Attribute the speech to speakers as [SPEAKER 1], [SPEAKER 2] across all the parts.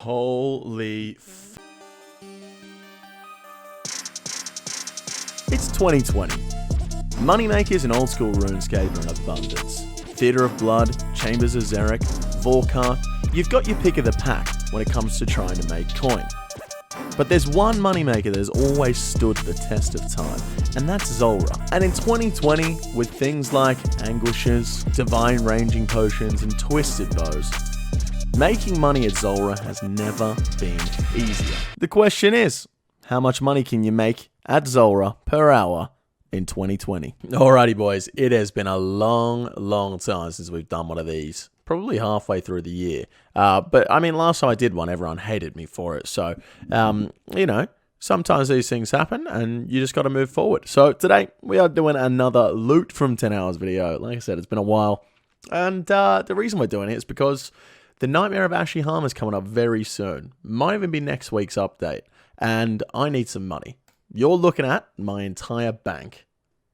[SPEAKER 1] Holy It's 2020. Moneymakers in old school RuneScape are in abundance. Theatre of Blood, Chambers of Xeric, Vorkar, you've got your pick of the pack when it comes to trying to make coin. But there's one moneymaker that has always stood the test of time, and that's Zulrah. And in 2020, with things like Anguishes, Divine Ranging Potions, and Twisted Bows, making money at Zulrah has never been easier. The question is, how much money can you make at Zulrah per hour in 2020? Alrighty boys, it has been a long time since we've done one of these. Probably halfway through the year. But I mean, last time I did one, everyone hated me for it. So, you know, sometimes these things happen and you just got to move forward. So today we are doing another loot from 10 hours video. Like I said, it's been a while. And the reason we're doing it is because the Nightmare of Ashihama is coming up very soon. Might even be next week's update. And I need some money. You're looking at my entire bank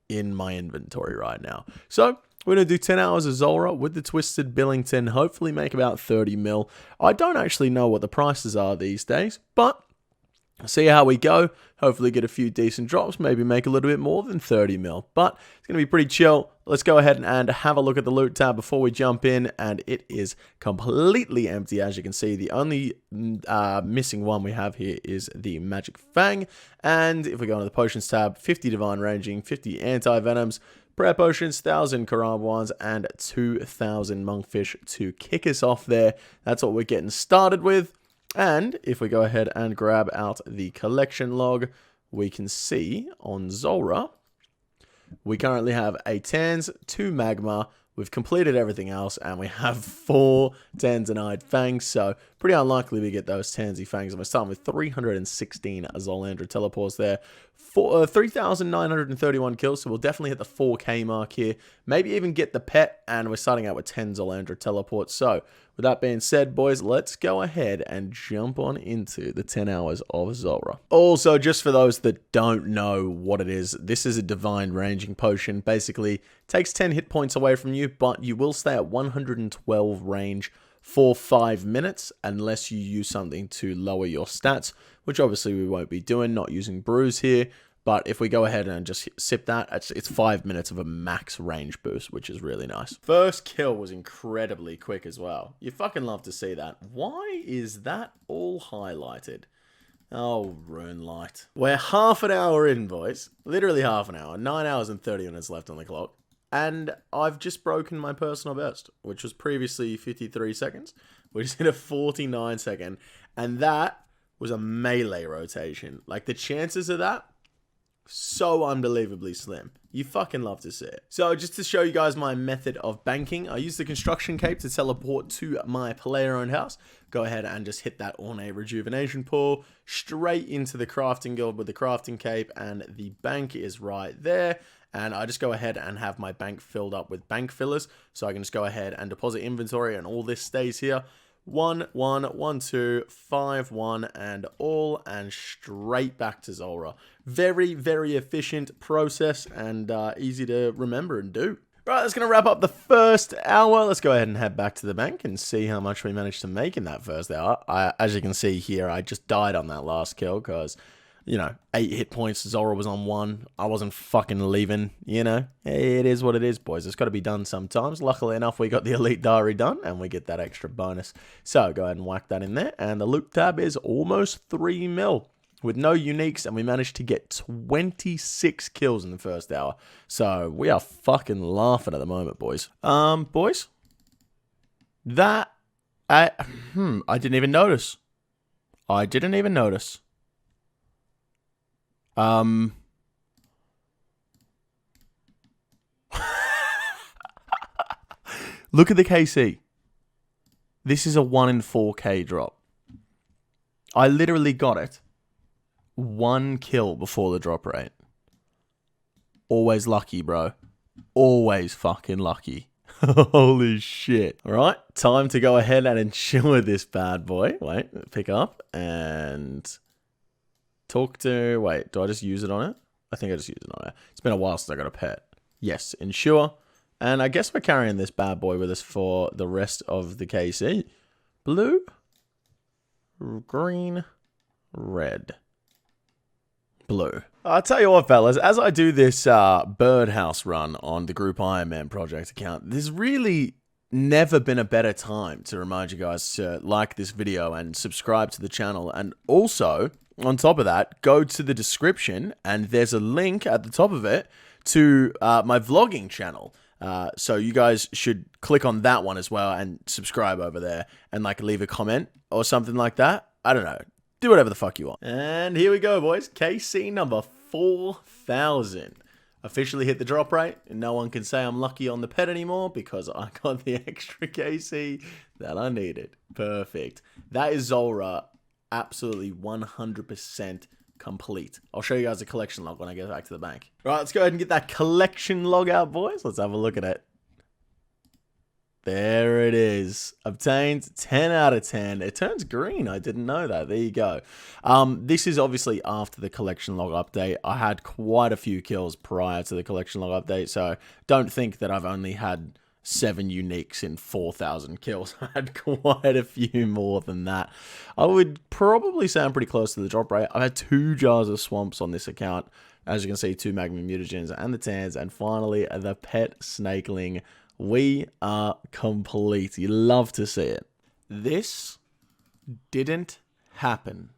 [SPEAKER 1] in my inventory right now. So we're going to do 10 hours of Zulrah with the Twisted Billington, hopefully make about 30 mil. I don't actually know what the prices are these days, but see how we go. Hopefully get a few decent drops, maybe make a little bit more than 30 mil. But it's going to be pretty chill. Let's go ahead and have a look at the loot tab before we jump in, and it is completely empty, as you can see. The only missing one we have here is the Magic Fang, and if we go into the Potions tab, 50 Divine Ranging, 50 Anti-Venoms, Prayer Potions, 1,000 Karambwans, and 2,000 Monkfish to kick us off there. That's what we're getting started with. And if we go ahead and grab out the collection log, we can see on Zulrah, we currently have a Tans, 2 Magma, we've completed everything else, and we have 4 Tanzanite Fangs, so pretty unlikely we get those Tansy Fangs. And we're starting with 316 Zolandra teleports there, 3,931 kills, so we'll definitely hit the 4K mark here, maybe even get the pet, and we're starting out with 10 Zolandra teleports. So with that being said, boys, let's go ahead and jump on into the 10 hours of Zulrah. Also, just for those that don't know what it is, this is a Divine Ranging Potion. Basically, takes 10 hit points away from you, but you will stay at 112 range for 5 minutes unless you use something to lower your stats, which obviously we won't be doing, not using Bruise here. But if we go ahead and just sip that, it's 5 minutes of a max range boost, which is really nice. First kill was incredibly quick as well. You fucking love to see that. Why is that all highlighted? Oh, Rune Light. We're half an hour in, boys. Literally half an hour. 9 hours and 30 minutes left on the clock. And I've just broken my personal best, which was previously 53 seconds. We just hit a 49 second. And that was a melee rotation. Like, the chances of that, so unbelievably slim. You fucking love to see it. So just to show you guys my method of banking, I use the construction cape to teleport to my player-owned house. Go ahead and just hit that ornate rejuvenation pool straight into the crafting guild with the crafting cape, and the bank is right there. And I just go ahead and have my bank filled up with bank fillers, so I can just go ahead and deposit inventory, and all this stays here. 1, 1, 1, 2, 5, 1, and all, and straight back to Zulrah. Very, very efficient process, and easy to remember and do. Right, that's going to wrap up the first hour. Let's go ahead and head back to the bank and see how much we managed to make in that first hour. As you can see here, I just died on that last kill because, you know, 8 hit points, Zulrah was on 1. I wasn't fucking leaving, you know. It is what it is, boys. It's got to be done sometimes. Luckily enough, we got the Elite Diary done, and we get that extra bonus. So, go ahead and whack that in there. And the loot tab is almost 3 mil with no uniques, and we managed to get 26 kills in the first hour. So, we are fucking laughing at the moment, boys. Boys? That... I didn't even notice. I didn't even notice. Look at the KC. This is a 1 in 4K drop. I literally got it 1 kill before the drop rate. Always lucky, bro. Always fucking lucky. Holy shit. Alright, time to go ahead and ensure this bad boy. Wait, pick up and talk to... Wait, do I just use it on it? I think I just used it on it. It's been a while since I got a pet. Yes, ensure. And I guess we're carrying this bad boy with us for the rest of the KC. Blue? green, red, blue. I'll tell you what, fellas, as I do this birdhouse run on the Group Iron Man project account, there's really never been a better time to remind you guys to like this video and subscribe to the channel. And also, on top of that, go to the description and there's a link at the top of it to my vlogging channel. So you guys should click on that one as well and subscribe over there and like leave a comment or something like that. I don't know. Do whatever the fuck you want. And here we go, boys. KC number 4,000. Officially hit the drop rate, and no one can say I'm lucky on the pet anymore because I got the extra KC that I needed. Perfect. That is Zulrah, absolutely 100% complete. I'll show you guys the collection log when I get back to the bank. Right, let's go ahead and get that collection log out, boys. Let's have a look at it. There it is. Obtained 10 out of 10. It turns green. I didn't know that. There you go. This is obviously after the collection log update. I had quite a few kills prior to the collection log update, so don't think that I've only had 7 uniques in 4,000 kills. I had quite a few more than that. I would probably say I'm pretty close to the drop rate. I've had 2 jars of swamps on this account. As you can see, 2 magma mutagens and the tans, and finally the pet snakeling. We are complete. You love to see it. This didn't happen.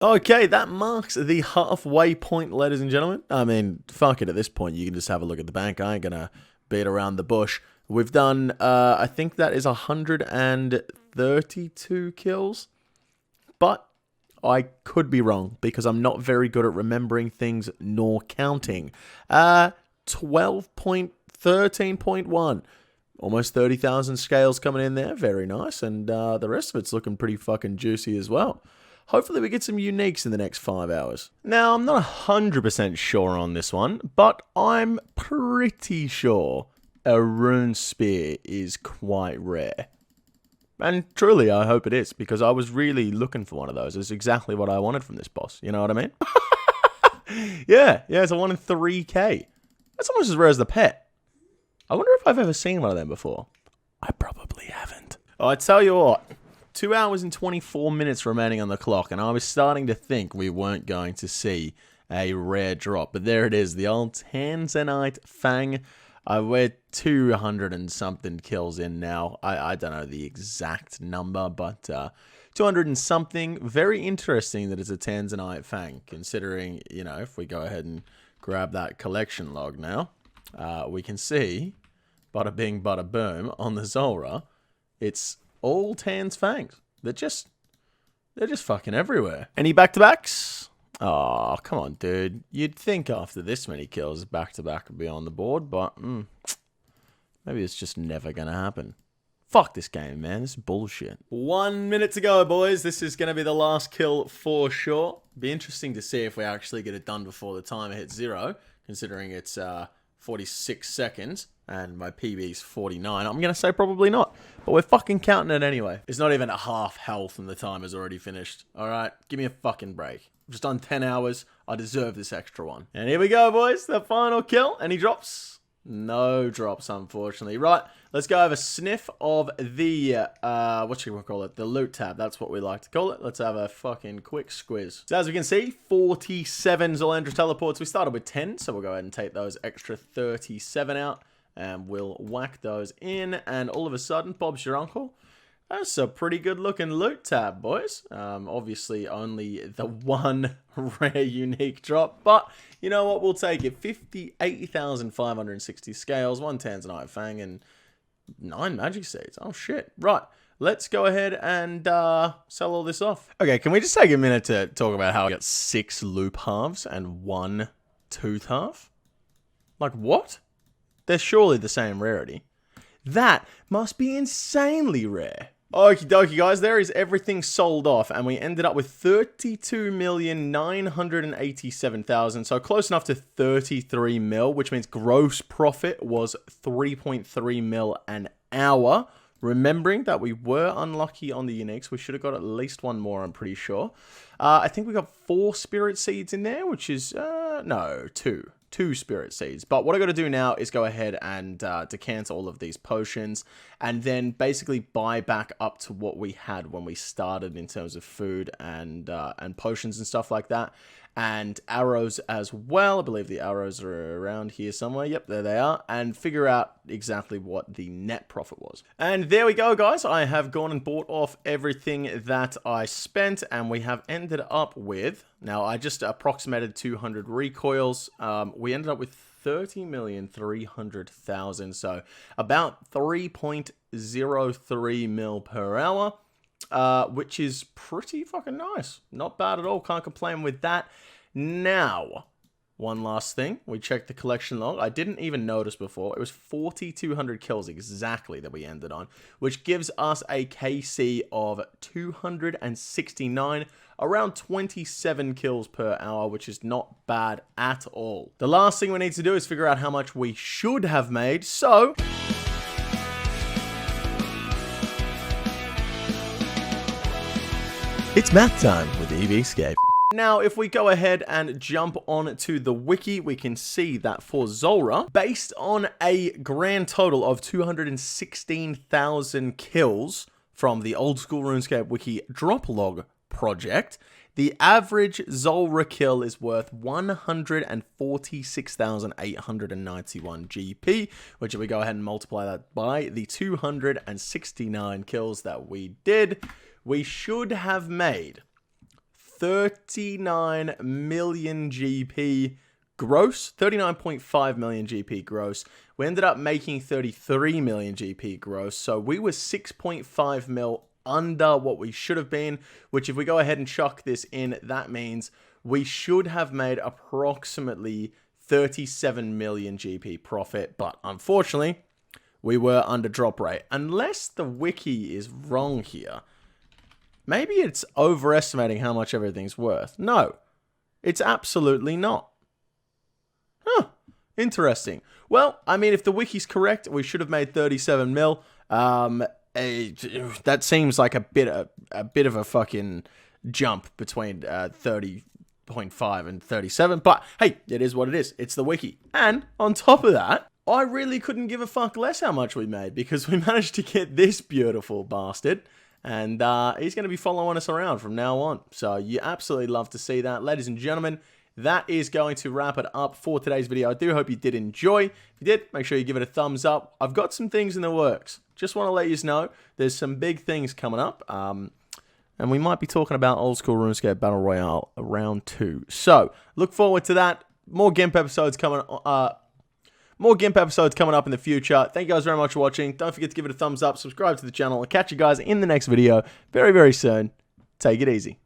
[SPEAKER 1] Okay, that marks the halfway point, ladies and gentlemen. I mean, fuck it, at this point, you can just have a look at the bank. I ain't gonna beat around the bush. We've done, I think that is 132 kills. But I could be wrong, because I'm not very good at remembering things nor counting. 13.1. Almost 30,000 scales coming in there. Very nice. And the rest of it's looking pretty fucking juicy as well. Hopefully we get some uniques in the next 5 hours. Now, I'm not 100% sure on this one, but I'm pretty sure a rune spear is quite rare. And truly, I hope it is, because I was really looking for one of those. It's exactly what I wanted from this boss. You know what I mean? Yeah, it's a 1 in 3k. That's almost as rare as the pet. I wonder if I've ever seen one of them before. I probably haven't. Oh, I tell you what, 2 hours and 24 minutes remaining on the clock, and I was starting to think we weren't going to see a rare drop. But there it is, the old Tanzanite Fang. We're 200 and something kills in now. I don't know the exact number, but 200 and something. Very interesting that it's a Tanzanite Fang, considering, you know, if we go ahead and grab that collection log now, we can see, bada bing, bada boom, on the Zulrah, it's all Tan's fangs. They're just fucking everywhere. Any back-to-backs? Oh, come on, dude. You'd think after this many kills, back-to-back would be on the board, but maybe it's just never gonna happen. Fuck this game, man. This is bullshit. 1 minute to go, boys. This is going to be the last kill for sure. Be interesting to see if we actually get it done before the timer hits 0, considering it's 46 seconds and my PB's 49. I'm going to say probably not, but we're fucking counting it anyway. It's not even at half health and the timer's already finished. All right, give me a fucking break. I've just done 10 hours. I deserve this extra one. And here we go, boys. The final kill. Any drops? No drops, unfortunately. Right, let's go have a sniff of the, what should we call it? The loot tab. That's what we like to call it. Let's have a fucking quick squiz. So as we can see, 47 Zulrah teleports. We started with 10, so we'll go ahead and take those extra 37 out. And we'll whack those in. And all of a sudden, Bob's your uncle. That's a pretty good looking loot tab, boys. Obviously, only the one rare unique drop. But you know what? We'll take it. 58,560 scales, 1 Tanzanite Fang, and 9 magic seeds. Oh, shit. Right. Let's go ahead and sell all this off. Okay, can we just take a minute to talk about how I got 6 loop halves and 1 tooth half? Like, what? They're surely the same rarity. That must be insanely rare. Okie dokie, guys, there is everything sold off, and we ended up with 32,987,000, so close enough to 33 mil, which means gross profit was 3.3 mil an hour. Remembering that we were unlucky on the uniques, we should have got at least 1 more, I'm pretty sure. I think we got 4 spirit seeds in there, which is, no, 2. 2 spirit seeds. But what I got to do now is go ahead and decant all of these potions, and then basically buy back up to what we had when we started in terms of food and potions and stuff like that. And arrows as well. I believe the arrows are around here somewhere. Yep, there they are. And figure out exactly what the net profit was. And there we go, guys. I have gone and bought off everything that I spent, and we have ended up with... Now, I just approximated 200 recoils. We ended up with 30,300,000. So about 3.03 mil per hour. Which is pretty fucking nice. Not bad at all. Can't complain with that. Now, one last thing. We checked the collection log. I didn't even notice before. It was 4,200 kills exactly that we ended on, which gives us a KC of 269, around 27 kills per hour, which is not bad at all. The last thing we need to do is figure out how much we should have made. So... it's math time with EVscape. Now, if we go ahead and jump on to the wiki, we can see that for Zulrah, based on a grand total of 216,000 kills from the old school RuneScape wiki drop log project, the average Zulrah kill is worth 146,891 GP, which if we go ahead and multiply that by the 269 kills that we did, we should have made 39 million GP gross, 39.5 million GP gross. We ended up making 33 million GP gross, so we were 6.5 mil under what we should have been, which if we go ahead and chuck this in, that means we should have made approximately 37 million GP profit, but unfortunately, we were under drop rate. Unless the wiki is wrong here. Maybe it's overestimating how much everything's worth. No, it's absolutely not. Huh, interesting. Well, I mean, if the wiki's correct, we should have made 37 mil. That seems like a bit of a fucking jump between 30.5 and 37. But hey, it is what it is. It's the wiki. And on top of that, I really couldn't give a fuck less how much we made, because we managed to get this beautiful bastard. And he's going to be following us around from now on. So you absolutely love to see that. Ladies and gentlemen, that is going to wrap it up for today's video. I do hope you did enjoy. If you did, make sure you give it a thumbs up. I've got some things in the works. Just want to let you know there's some big things coming up. And we might be talking about old school RuneScape Battle Royale round 2. So look forward to that. More GIMP episodes coming up in the future. Thank you guys very much for watching. Don't forget to give it a thumbs up, subscribe to the channel. I'll catch you guys in the next video very, very soon. Take it easy.